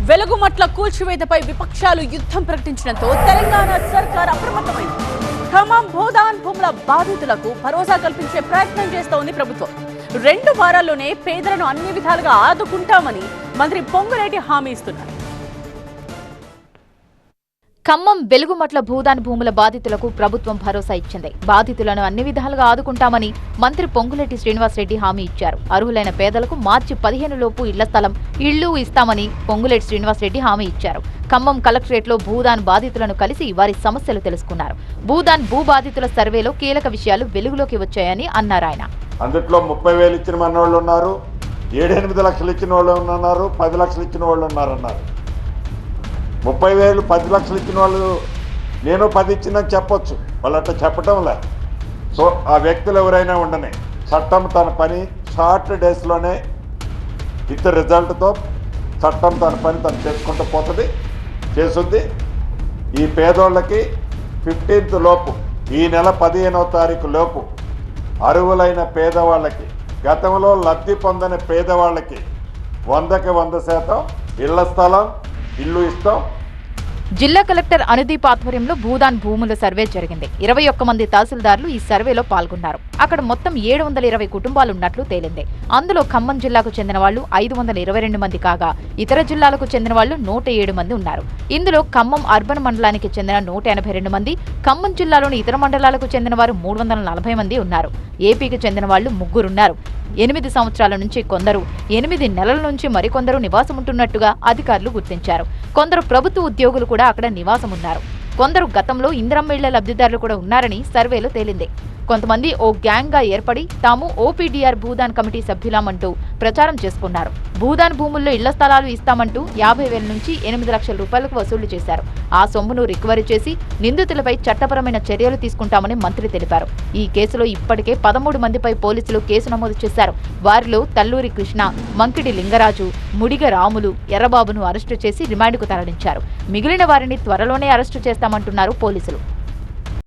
వెలుగుమట్ల కూల్చివేతపై విపక్షాలు యుద్ధం ప్రకటించడంతో తెలంగాణ సర్కార్ అప్రమత్తమైంది. ఖమ్మం భూదాన్ భూముల బాధితులకు భరోసా కల్పించే ప్రయత్నం చేస్తోంది ప్రభుత్వం. 2 వారాల్లోనే పేదలను అన్ని విధాలుగా ఆదుకుంటామని మంత్రి పొంగులేటి హామీ ఇస్తున్నారు. ఖమ్మం వెలుగుమట్ల భూదాన్ భూముల బాధితులకు ప్రభుత్వం భరోసా ఇచ్చింది. బాధితులను అన్ని విధాలుగా ఆదుకుంటామని మంత్రి పొంగులేటి శ్రీనివాసరెడ్డి హామీ ఇచ్చారు. అర్హులైన పేదలకు మార్చి 15 లోపు ఇళ్ల స్థలం, ఇళ్లు ఇస్తామని పొంగులేటి శ్రీనివాసరెడ్డి హామీ ఇచ్చారు. ఖమ్మం కలెక్టరేట్లో భూదాన్ బాధితులను కలిసి వారి సమస్యలు తెలుసుకున్నారు. భూదాన్ భూ బాధితుల సర్వేలో కీలక విషయాలు వెలుగులోకి వచ్చాయని అన్నారు ఆయన. అందుట్లో 30,000 ఇచ్చిన మనోళ్ళు ఉన్నారు, 7-8 లక్షలు ఇచ్చిన వాళ్ళు ఉన్నారు, 10 లక్షలు ఇచ్చిన వాళ్ళు ఉన్నారన్నారు. 30,000 10 లక్షలు ఇచ్చిన వాళ్ళు నేను 10 ఇచ్చిందని చెప్పొచ్చు, వాళ్ళు అట్లా చెప్పటంలే. సో ఆ వ్యక్తులు ఎవరైనా ఉండని చట్టం తన పని షార్ట్ డేస్లోనే విత్ రిజల్ట్తో చట్టం తన పని తను చేసుకుంటూ పోతుంది, చేస్తుంది. ఈ పేదోళ్ళకి 15th లోపు, ఈ నెల 15వ తారీఖు లోపు అర్హులైన పేదవాళ్ళకి, గతంలో లబ్ధి పొందని పేదవాళ్ళకి 100కి 100% ఇళ్ల స్థలం, ఇల్లు ఇస్తాం. జిల్లా కలెక్టర్ అనుదీప్ ఆధ్వర్యంలో భూదాన్ భూముల సర్వే జరిగింది. 21 మంది తహసీల్దార్లు ఈ సర్వేలో పాల్గొన్నారు. అక్కడ మొత్తం 720 కుటుంబాలున్నట్లు తేలింది. అందులో ఖమ్మం జిల్లాకు చెందిన వాళ్లు 522 మంది కాగా ఇతర జిల్లాలకు చెందిన వాళ్లు 107 మంది ఉన్నారు. ఇందులో ఖమ్మం అర్బన్ మండలానికి చెందిన 182 మంది, ఖమ్మం జిల్లాలోని ఇతర మండలాలకు చెందిన వారు 340 మంది ఉన్నారు. ఏపీకి చెందిన వాళ్లు 3 ఉన్నారు. 8 సంవత్సరాల నుంచి కొందరు, 8 నెలల నుంచి మరికొందరు నివాసముంటున్నట్టుగా అధికారులు గుర్తించారు. కొందరు ప్రభుత్వ ఉద్యోగులు కూడా అక్కడ నివాసమున్నారు. కొందరు గతంలో ఇందిరమ్మ ఇళ్ల లబ్ధిదారులు కూడా ఉన్నారని సర్వేలో తేలింది. కొంతమంది ఓ గ్యాంగ్ గా ఏర్పడి తాము ఓపీడీఆర్ భూదాన్ కమిటీ సభ్యులమంటూ ప్రచారం చేసుకున్నారు. భూదాన్ భూముల్లో ఇళ్ల స్థలాలు ఇస్తామంటూ 50,000 నుంచి 8 లక్షల రూపాయలకు వసూలు చేశారు. ఆ సొమ్మును రికవరీ చేసి నిందితులపై చట్టపరమైన చర్యలు తీసుకుంటామని మంత్రి తెలిపారు. ఈ కేసులో ఇప్పటికే 13 మందిపై పోలీసులు కేసు నమోదు చేశారు. వారిలో తల్లూరి కృష్ణ, మంకిడి లింగరాజు, ముడిగ రాములు, ఎర్రబాబును అరెస్టు చేసి రిమాండ్కు తరలించారు. మిగిలిన వారిని త్వరలోనే అరెస్టు చేస్తామంటున్నారు పోలీసులు.